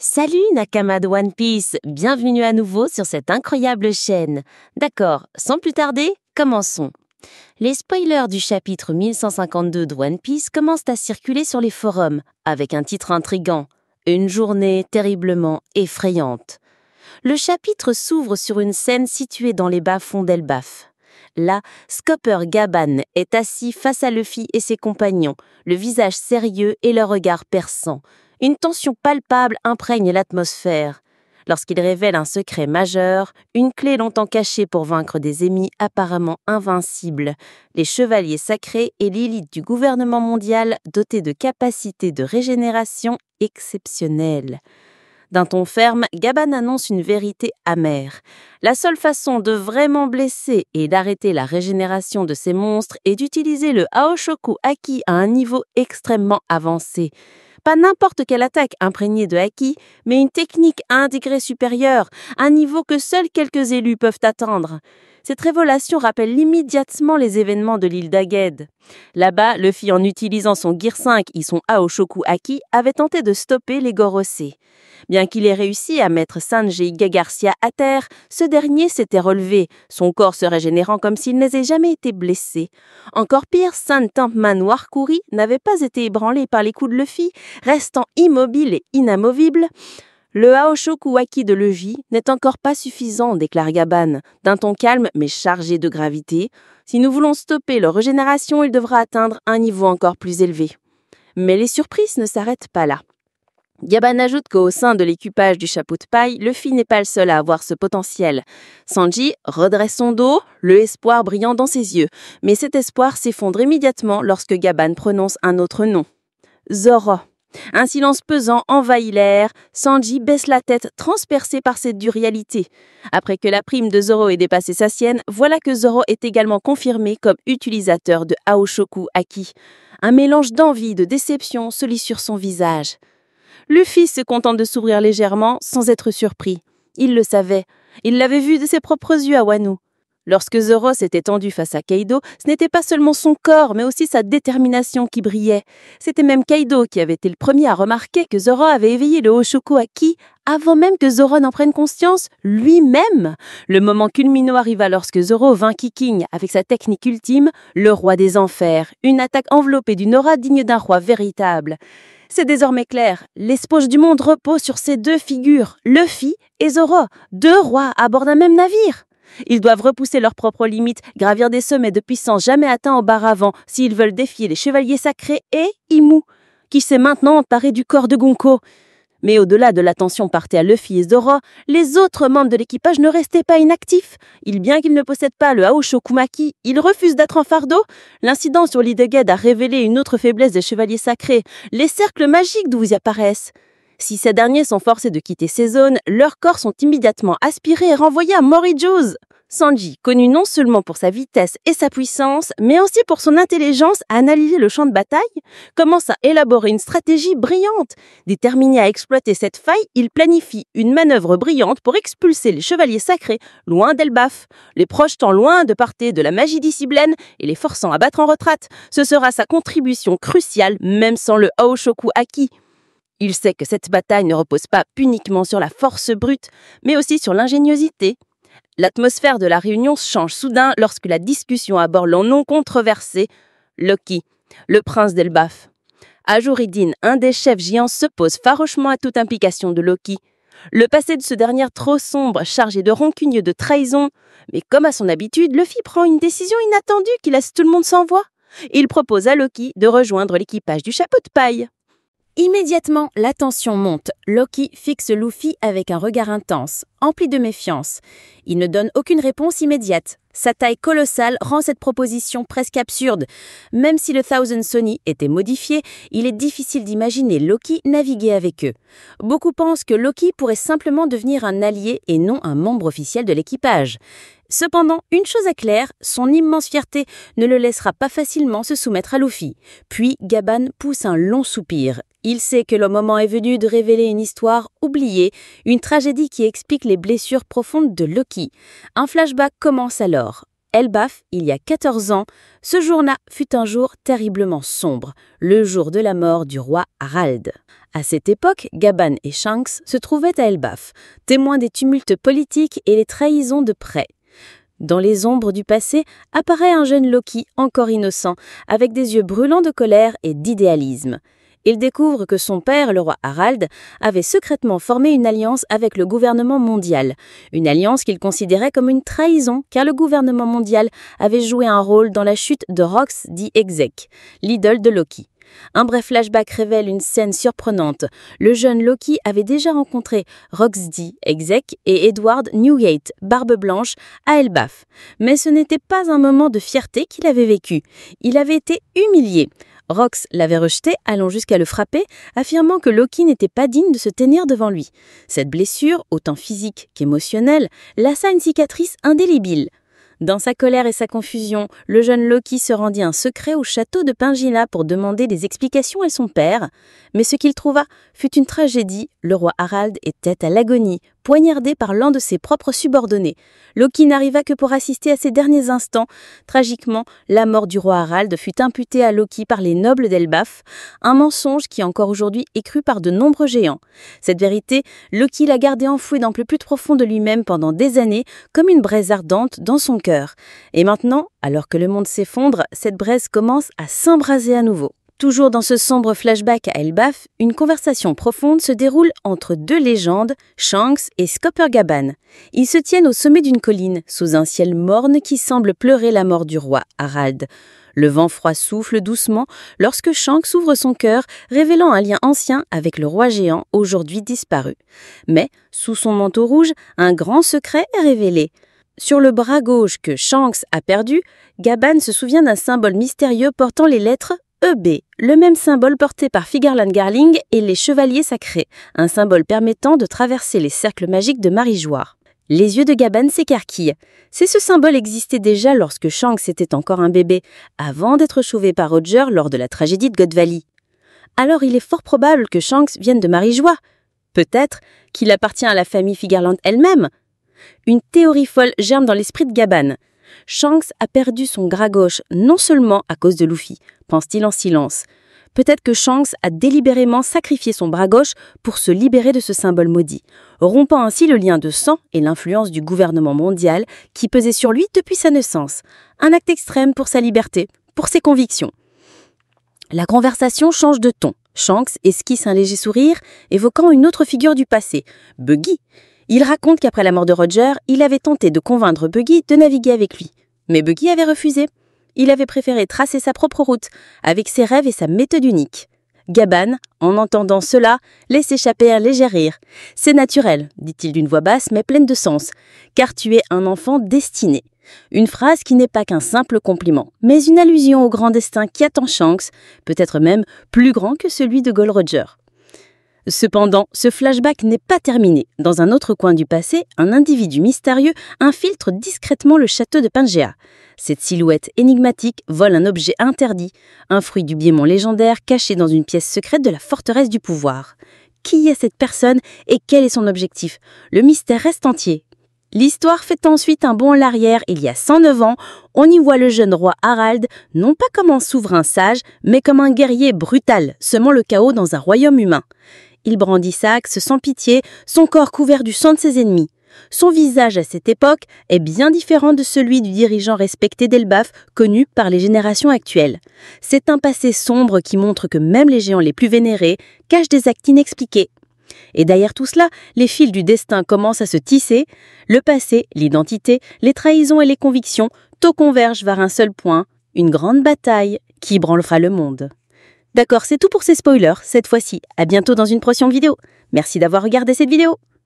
Salut Nakama de One Piece, bienvenue à nouveau sur cette incroyable chaîne. D'accord, sans plus tarder, commençons. Les spoilers du chapitre 1152 de One Piece commencent à circuler sur les forums, avec un titre intriguant, une journée terriblement effrayante. Le chapitre s'ouvre sur une scène située dans les bas-fonds d'Elbaf. Là, Scopper Gaban est assis face à Luffy et ses compagnons, le visage sérieux et le regard perçant. Une tension palpable imprègne l'atmosphère. Lorsqu'il révèle un secret majeur, une clé longtemps cachée pour vaincre des ennemis apparemment invincibles, les chevaliers sacrés et l'élite du gouvernement mondial dotés de capacités de régénération exceptionnelles. D'un ton ferme, Gaban annonce une vérité amère. La seule façon de vraiment blesser et d'arrêter la régénération de ces monstres est d'utiliser le Aoshoku Haki à un niveau extrêmement avancé. Pas n'importe quelle attaque imprégnée de Haki, mais une technique à un degré supérieur, un niveau que seuls quelques élus peuvent atteindre. Cette révélation rappelle immédiatement les événements de l'île d'Aged. Là-bas, Luffy, en utilisant son Gear 5 et son Aoshoku Haki, avait tenté de stopper les Gorosei. Bien qu'il ait réussi à mettre Sanji Iga Garcia à terre, ce dernier s'était relevé, son corps se régénérant comme s'il n'avait jamais été blessé. Encore pire, San Tampman Warkuri n'avait pas été ébranlé par les coups de Luffy, restant immobile et inamovible. Le Aoshoku Haki de Luffy n'est encore pas suffisant, déclare Gaban, d'un ton calme mais chargé de gravité. Si nous voulons stopper leur régénération, il devra atteindre un niveau encore plus élevé. Mais les surprises ne s'arrêtent pas là. Gaban ajoute qu'au sein de l'équipage du chapeau de paille, Luffy n'est pas le seul à avoir ce potentiel. Sanji redresse son dos, le espoir brillant dans ses yeux. Mais cet espoir s'effondre immédiatement lorsque Gaban prononce un autre nom. Zoro. Un silence pesant envahit l'air, Sanji baisse la tête, transpercé par cette dure réalité. Après que la prime de Zoro ait dépassé sa sienne, voilà que Zoro est également confirmé comme utilisateur de Aoshoku Haki. Un mélange d'envie et de déception se lit sur son visage. Luffy se contente de sourire légèrement, sans être surpris. Il le savait. Il l'avait vu de ses propres yeux à Wano. Lorsque Zoro s'était tendu face à Kaido, ce n'était pas seulement son corps, mais aussi sa détermination qui brillait. C'était même Kaido qui avait été le premier à remarquer que Zoro avait éveillé le Oshoku Haki avant même que Zoro n'en prenne conscience lui-même. Le moment culminant arriva lorsque Zoro vainquit King avec sa technique ultime, le roi des enfers, une attaque enveloppée d'une aura digne d'un roi véritable. C'est désormais clair, l'espoge du monde repose sur ces deux figures, Luffy et Zoro, deux rois à bord d'un même navire. Ils doivent repousser leurs propres limites, gravir des sommets de puissance jamais atteints auparavant s'ils veulent défier les chevaliers sacrés et Imu, qui s'est maintenant emparé du corps de Gonko. Mais au-delà de l'attention portée à Luffy et Zoro, les autres membres de l'équipage ne restaient pas inactifs. Bien qu'ils ne possèdent pas le Aoshoku Haki, ils refusent d'être en fardeau. L'incident sur l'île d'Aged a révélé une autre faiblesse des chevaliers sacrés, les cercles magiques d'où ils apparaissent. Si ces derniers sont forcés de quitter ces zones, leurs corps sont immédiatement aspirés et renvoyés à Morijouz. Sanji, connu non seulement pour sa vitesse et sa puissance, mais aussi pour son intelligence à analyser le champ de bataille, commence à élaborer une stratégie brillante. Déterminé à exploiter cette faille, il planifie une manœuvre brillante pour expulser les chevaliers sacrés loin d'Elbaf, les projetant loin de portée de la magie d'Isiblen et les forçant à battre en retraite. Ce sera sa contribution cruciale, même sans le Aoshoku Haki. Il sait que cette bataille ne repose pas uniquement sur la force brute, mais aussi sur l'ingéniosité. L'atmosphère de la réunion change soudain lorsque la discussion aborde le nom controversé, Loki, le prince d'Elbaf. Ajuridin, un des chefs géants, s'oppose farouchement à toute implication de Loki. Le passé de ce dernier trop sombre, chargé de rancune et de trahison. Mais comme à son habitude, Luffy prend une décision inattendue qui laisse tout le monde sans voix. Il propose à Loki de rejoindre l'équipage du chapeau de paille. Immédiatement, la tension monte. Loki fixe Luffy avec un regard intense, empli de méfiance. Il ne donne aucune réponse immédiate. Sa taille colossale rend cette proposition presque absurde. Même si le Thousand Sunny était modifié, il est difficile d'imaginer Loki naviguer avec eux. Beaucoup pensent que Loki pourrait simplement devenir un allié et non un membre officiel de l'équipage. Cependant, une chose est claire, son immense fierté ne le laissera pas facilement se soumettre à Luffy. Puis Gaban pousse un long soupir. Il sait que le moment est venu de révéler une histoire oubliée, une tragédie qui explique les blessures profondes de Loki. Un flashback commence alors. Elbaf, il y a 14 ans, ce jour-là fut un jour terriblement sombre, le jour de la mort du roi Harald. À cette époque, Gaban et Shanks se trouvaient à Elbaf, témoins des tumultes politiques et les trahisons de près. Dans les ombres du passé apparaît un jeune Loki encore innocent, avec des yeux brûlants de colère et d'idéalisme. Il découvre que son père, le roi Harald, avait secrètement formé une alliance avec le gouvernement mondial. Une alliance qu'il considérait comme une trahison, car le gouvernement mondial avait joué un rôle dans la chute de Rox the Exec, l'idole de Loki. Un bref flashback révèle une scène surprenante. Le jeune Loki avait déjà rencontré Rox the Exec et Edward Newgate, Barbe Blanche, à Elbaf. Mais ce n'était pas un moment de fierté qu'il avait vécu. Il avait été humilié. Rox l'avait rejeté, allant jusqu'à le frapper, affirmant que Loki n'était pas digne de se tenir devant lui. Cette blessure, autant physique qu'émotionnelle, laissa une cicatrice indélébile. Dans sa colère et sa confusion, le jeune Loki se rendit un secret au château de Pingina pour demander des explications à son père. Mais ce qu'il trouva fut une tragédie. Le roi Harald était à l'agonie, poignardé par l'un de ses propres subordonnés. Loki n'arriva que pour assister à ses derniers instants. Tragiquement, la mort du roi Harald fut imputée à Loki par les nobles d'Elbaf, un mensonge qui encore aujourd'hui est cru par de nombreux géants. Cette vérité, Loki l'a gardée enfouie dans le plus profond de lui-même pendant des années, comme une braise ardente dans son cœur. Et maintenant, alors que le monde s'effondre, cette braise commence à s'embraser à nouveau. Toujours dans ce sombre flashback à Elbaf, une conversation profonde se déroule entre deux légendes, Shanks et Skopper-Gaban. Ils se tiennent au sommet d'une colline, sous un ciel morne qui semble pleurer la mort du roi Harald. Le vent froid souffle doucement lorsque Shanks ouvre son cœur, révélant un lien ancien avec le roi géant, aujourd'hui disparu. Mais, sous son manteau rouge, un grand secret est révélé. Sur le bras gauche que Shanks a perdu, Gaban se souvient d'un symbole mystérieux portant les lettres EB, le même symbole porté par Figarland Garling et les Chevaliers Sacrés, un symbole permettant de traverser les cercles magiques de Marie-Joire. Les yeux de Gaban s'écarquillent. C'est ce symbole existait déjà lorsque Shanks était encore un bébé, avant d'être sauvé par Roger lors de la tragédie de God Valley. Alors il est fort probable que Shanks vienne de Marie-Joie. Peut-être qu'il appartient à la famille Figarland elle-même. Une théorie folle germe dans l'esprit de Gaban. Shanks a perdu son bras gauche non seulement à cause de Luffy, pense-t-il en silence. Peut-être que Shanks a délibérément sacrifié son bras gauche pour se libérer de ce symbole maudit, rompant ainsi le lien de sang et l'influence du gouvernement mondial qui pesait sur lui depuis sa naissance. Un acte extrême pour sa liberté, pour ses convictions. La conversation change de ton. Shanks esquisse un léger sourire, évoquant une autre figure du passé, Buggy. Il raconte qu'après la mort de Roger, il avait tenté de convaincre Buggy de naviguer avec lui. Mais Buggy avait refusé. Il avait préféré tracer sa propre route, avec ses rêves et sa méthode unique. Gaban, en entendant cela, laisse échapper un léger rire. « C'est naturel, dit-il d'une voix basse mais pleine de sens, car tu es un enfant destiné. » Une phrase qui n'est pas qu'un simple compliment, mais une allusion au grand destin qui attend Shanks, peut-être même plus grand que celui de Gold Roger. Cependant, ce flashback n'est pas terminé. Dans un autre coin du passé, un individu mystérieux infiltre discrètement le château de Pangea. Cette silhouette énigmatique vole un objet interdit, un fruit du biémon légendaire caché dans une pièce secrète de la forteresse du pouvoir. Qui est cette personne et quel est son objectif? Le mystère reste entier. L'histoire fait ensuite un bond en l'arrière. Il y a 109 ans, on y voit le jeune roi Harald, non pas comme un souverain sage, mais comme un guerrier brutal, semant le chaos dans un royaume humain. Il brandit sa axe sans pitié, son corps couvert du sang de ses ennemis. Son visage à cette époque est bien différent de celui du dirigeant respecté d'Elbaf, connu par les générations actuelles. C'est un passé sombre qui montre que même les géants les plus vénérés cachent des actes inexpliqués. Et derrière tout cela, les fils du destin commencent à se tisser. Le passé, l'identité, les trahisons et les convictions, tout convergent vers un seul point, une grande bataille qui ébranlera le monde. D'accord, c'est tout pour ces spoilers, cette fois-ci. À bientôt dans une prochaine vidéo. Merci d'avoir regardé cette vidéo.